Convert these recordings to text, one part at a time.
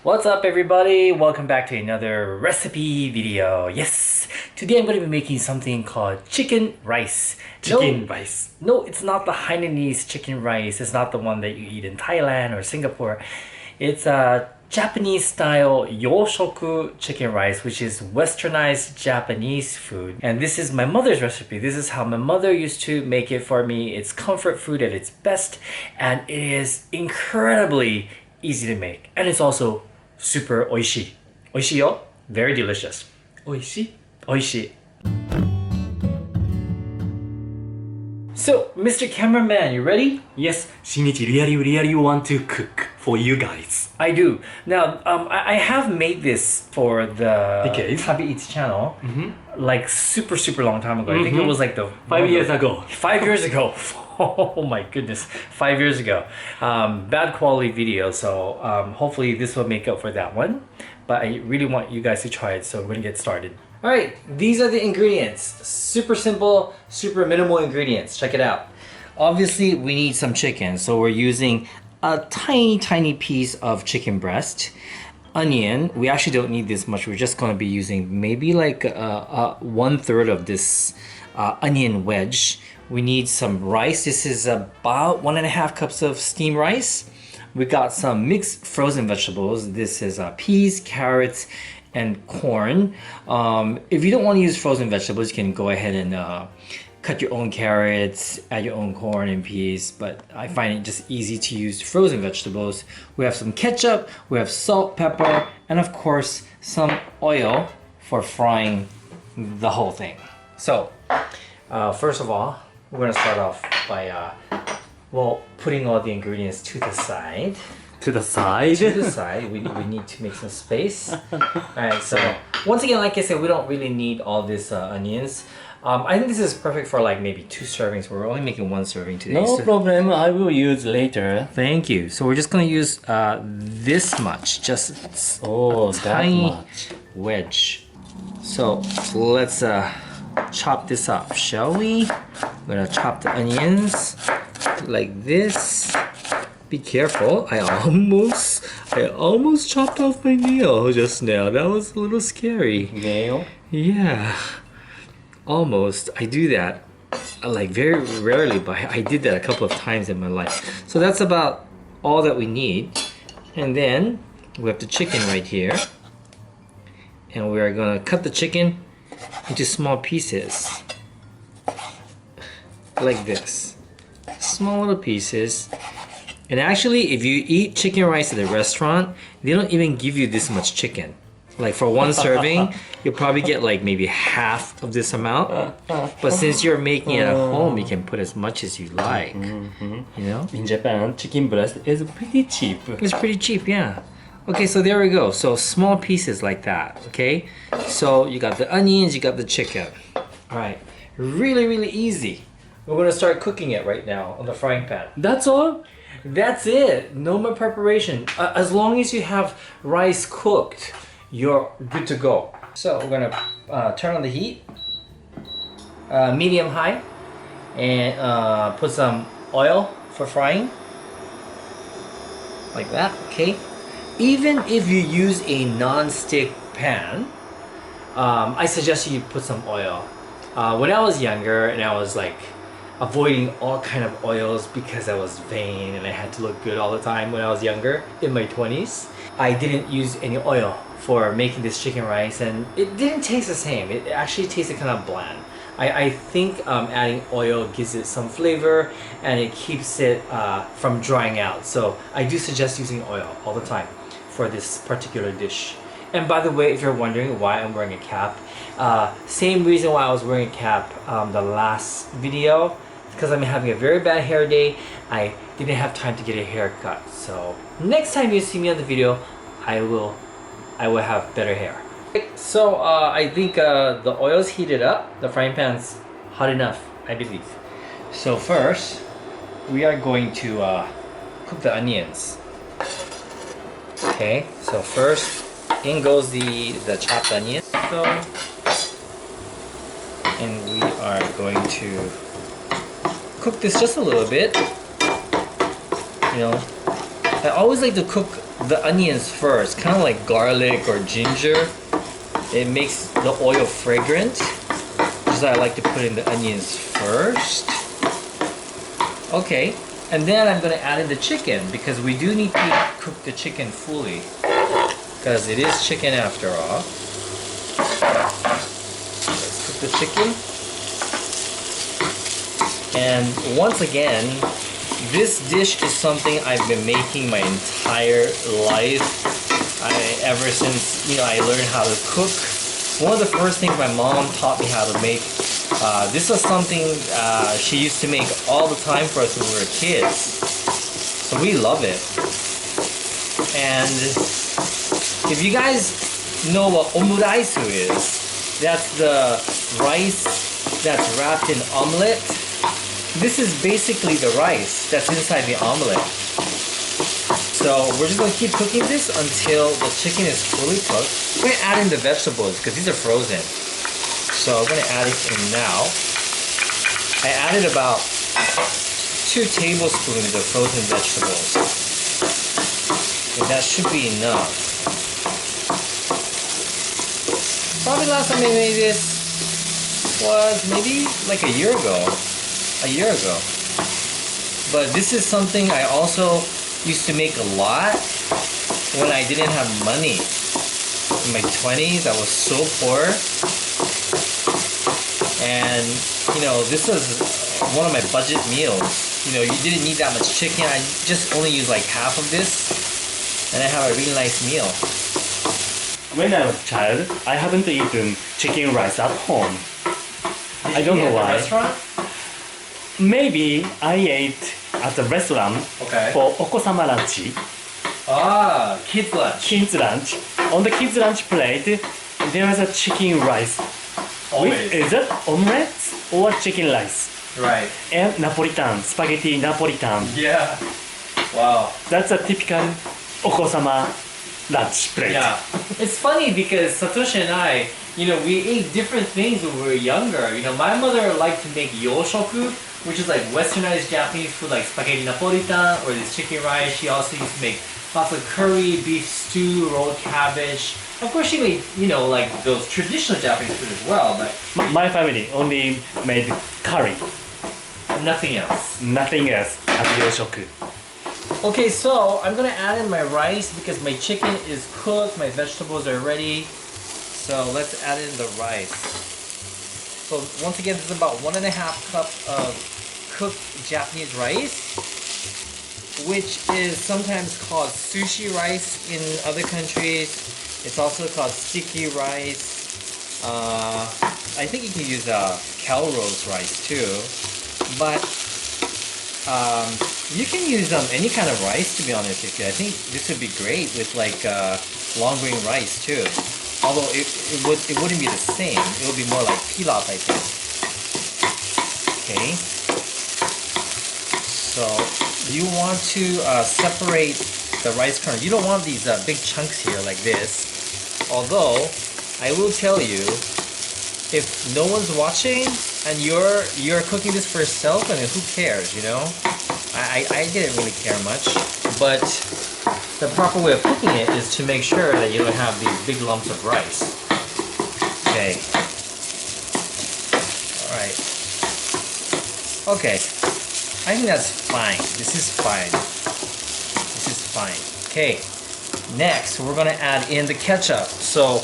What's up everybody? Welcome back to another recipe video. Yes! Today I'm going to be making something called chicken rice. Chicken rice. No, it's not the Hainanese chicken rice. It's not the one that you eat in Thailand or Singapore. It's a Japanese style yoshoku chicken rice, which is westernized Japanese food. And this is my mother's recipe. This is how my mother used to make it for me. It's comfort food at its best, and it is incredibly easy to make. And it's also super oishi. Oishi yo? Very delicious. Oishi? Oishi. So, Mr. Cameraman, you ready? Yes, Shinichi really want to cook for you guys. I do. Now, I have made this for the Okay. TabiEats channel, like super long time ago. I think it was like the 5 years ago. 5 years ago. Oh my goodness, 5 years ago. Bad quality video, so hopefully this will make up for that one. But I really want you guys to try it, so we're gonna get started. All right, these are the ingredients. Super simple, super minimal ingredients. Check it out. Obviously, we need some chicken, so we're using a tiny piece of chicken breast. Onion, we actually don't need this much. We're just gonna be using maybe like 1/3 of this onion wedge. We need some rice. This is about 1.5 cups of steamed rice. We got some mixed frozen vegetables. This is peas, carrots, and corn. If you don't want to use frozen vegetables, you can go ahead and cut your own carrots, add your own corn and peas, but I find it just easy to use frozen vegetables. We have some ketchup, we have salt, pepper, and of course some oil for frying the whole thing. So, first of all, we're gonna start off by putting all the ingredients to the side. To the side? To the side, we need to make some space. Alright, so once again, like I said, we don't really need all these onions. I think this is perfect for like maybe 2 servings. We're only making 1 serving today. No problem, I will use later. Thank you. So we're just gonna use this much, just Oh, a that tiny much. wedge. So let's chop this up, shall we? We're gonna chop the onions like this. Be careful. I almost chopped off my nail just now. That was a little scary. Nail? Yeah. Almost. I do that like very rarely, but I did that a couple of times in my life. So that's about all that we need. And then we have the chicken right here. And we are gonna cut the chicken into small pieces. Like this. Small little pieces. And actually, if you eat chicken rice at a restaurant, they don't even give you this much chicken. Like for 1 serving, you'll probably get like maybe half of this amount. But since you're making it at home, you can put as much as you like. You know? In Japan, chicken breast is pretty cheap. It's pretty cheap, yeah. Okay, so there we go. So small pieces like that, okay? So you got the onions, you got the chicken. All right, really easy. We're gonna start cooking it right now on the frying pan. That's all? That's it. No more preparation. As long as you have rice cooked, you're good to go. So we're gonna turn on the heat, medium high, and put some oil for frying, like that. Okay. Even if you use a non-stick pan, I suggest you put some oil. When I was younger and I was like avoiding all kind of oils because I was vain and I had to look good all the time when I was younger, in my 20s. I didn't use any oil for making this chicken rice, and it didn't taste the same. It actually tasted kind of bland. I think adding oil gives it some flavor and it keeps it from drying out. So I do suggest using oil all the time for this particular dish. And by the way, if you're wondering why I'm wearing a cap, same reason why I was wearing a cap the last video, because I'm having a very bad hair day. I didn't have time to get a haircut. So next time you see me on the video, I will have better hair. So I think the oil's heated up. The frying pan's hot enough, I believe. So first, we are going to cook the onions. Okay, so first in goes the chopped onion. So, and we are going to cook this just a little bit. You know, I always like to cook the onions first, kind of like garlic or ginger. It makes the oil fragrant. So I like to put in the onions first. Okay, and then I'm gonna add in the chicken because we do need to cook the chicken fully because it is chicken after all. Let's cook the chicken. And once again, this dish is something I've been making my entire life. Ever since I learned how to cook. One of the first things my mom taught me how to make. This was something she used to make all the time for us when we were kids. So we love it. And if you guys know what omuraisu is, that's the rice that's wrapped in omelet. This is basically the rice that's inside the omelet. So we're just going to keep cooking this until the chicken is fully cooked. We're going to add in the vegetables because these are frozen. So I'm going to add it in now. I added about 2 tablespoons of frozen vegetables. And that should be enough. Probably last time I made this was maybe like a year ago. But this is something I also used to make a lot when I didn't have money. In my 20s, I was so poor. And, this was one of my budget meals. You didn't need that much chicken. I just only used like half of this. And I have a really nice meal. When I was a child, I haven't eaten chicken rice at home. I don't know why. Restaurant? Maybe I ate at the restaurant for okosama lunch. Ah, kids lunch. Kids lunch. On the kids lunch plate, there is a chicken rice. Always. Is it omelette or chicken rice? Right. And Napolitan, spaghetti Napolitan. Yeah. Wow. That's a typical okosama lunch plate. Yeah. It's funny because Satoshi and I, we ate different things when we were younger. My mother liked to make yoshoku, which is like westernized Japanese food like spaghetti Napolitan or this chicken rice. She also used to make lots of curry, beef stew, rolled cabbage. Of course she made, like those traditional Japanese food as well, but My family only made curry. nothing else. Nothing else at yoshoku. Okay, so I'm gonna add in my rice because my chicken is cooked, my vegetables are ready. So let's add in the rice. So once again, this is about 1.5 cups of cooked Japanese rice, which is sometimes called sushi rice in other countries. It's also called sticky rice. I think you can use Calrose rice too, but you can use any kind of rice, to be honest with you. I think this would be great with like long grain rice too. Although it wouldn't be the same. It would be more like pilaf, I think. Okay. So you want to separate the rice kernel. You don't want these big chunks here like this. Although I will tell you, if no one's watching and you're cooking this for yourself, I mean, who cares, I didn't really care much, but the proper way of cooking it is to make sure that you don't have these big lumps of rice. Okay. Alright. Okay. I think that's fine. This is fine. This is fine. Okay. Next, we're going to add in the ketchup. So,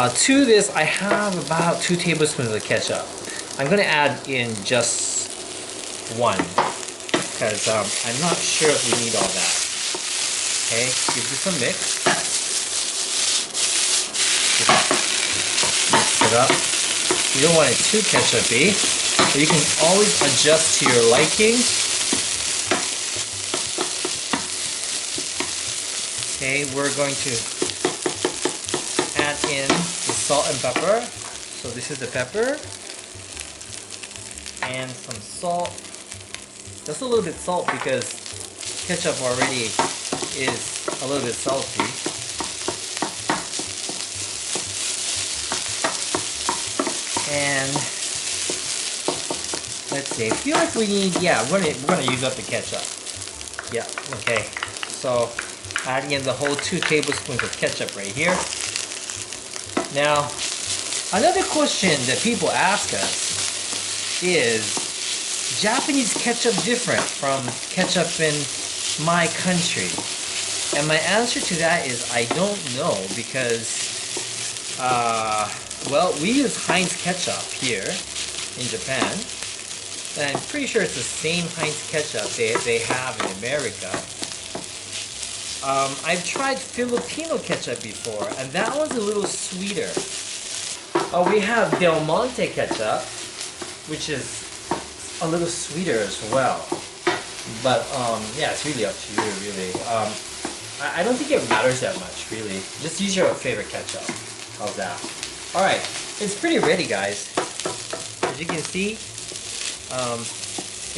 to this, I have about 2 tablespoons of ketchup. I'm going to add in just 1 because I'm not sure if we need all that. Okay, give this a mix. Mix it up. You don't want it too ketchup-y, but you can always adjust to your liking. Okay, we're going to add in the salt and pepper. So this is the pepper. And some salt. Just a little bit salt because ketchup already is a little bit salty. And let's see. I feel like we need, we're gonna use up the ketchup. Yeah, okay. So Adding in the whole 2 tablespoons of ketchup right here. Now, another question that people ask us is Japanese ketchup different from ketchup in my country? And my answer to that is I don't know because, well, we use Heinz ketchup here in Japan. And I'm pretty sure it's the same Heinz ketchup they have in America. I've tried Filipino ketchup before, and that one's a little sweeter. We have Del Monte ketchup, which is a little sweeter as well. But yeah, it's really up to you, really. I don't think it matters that much, really. Just use your favorite ketchup. How's that? Alright, it's pretty ready, guys. As you can see,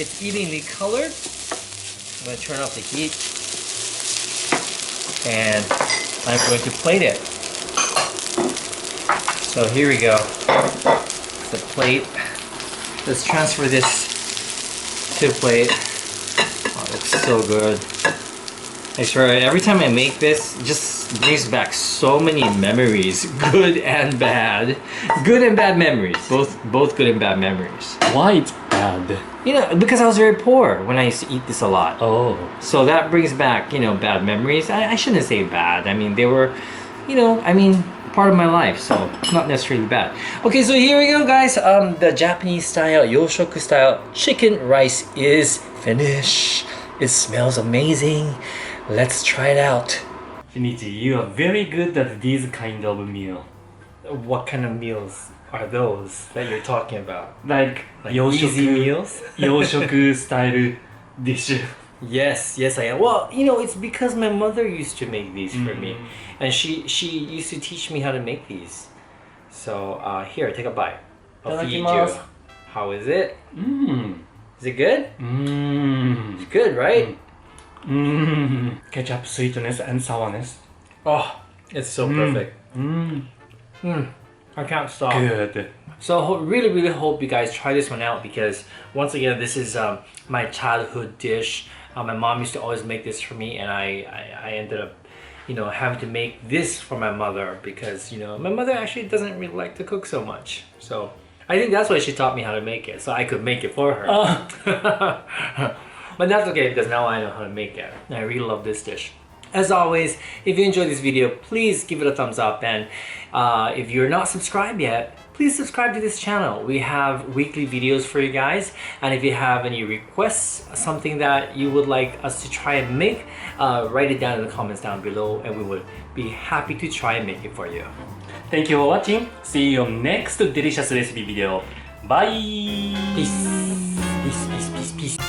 it's evenly colored. I'm going to turn off the heat. And I'm going to plate it. So here we go. The plate. Let's transfer this to the plate. Oh, it looks so good. I swear, every time I make this, it just brings back so many memories, good and bad. Good and bad memories. Both good and bad memories. Why it's bad? You know, because I was very poor when I used to eat this a lot. Oh. So that brings back, you know, bad memories. I shouldn't say bad. I mean, they were, you know, I mean, part of my life, so not necessarily bad. Okay, so here we go, guys. The Japanese style, Yoshoku style chicken rice is finished. It smells amazing. Let's try it out. Shinichi, you are very good at these kind of meal. What kind of meals are those that you're talking about? Like easy meals? 洋食 style dish. Yes, I am. Well, you know, it's because my mother used to make these for me, and she used to teach me how to make these. So here, take a bite. I'll feed you. Itadakimasu. How is it? Mmm. Is it good? Mmm. It's good, right? Mmm. Ketchup sweetness and sourness. Oh, it's so perfect. Mmm. I can't stop. Good. So really hope you guys try this one out because once again, this is my childhood dish. My mom used to always make this for me, and I ended up, you know, having to make this for my mother because, you know, my mother actually doesn't really like to cook so much. So I think that's why she taught me how to make it, so I could make it for her. But that's okay because now I know how to make it. I really love this dish. As always, if you enjoyed this video, please give it a thumbs up, and if you're not subscribed yet, please subscribe to this channel. We have weekly videos for you guys, and if you have any requests, something that you would like us to try and make, write it down in the comments down below, and we would be happy to try and make it for you. Thank you for watching. See you on next delicious recipe video. Bye. Peace. Peace.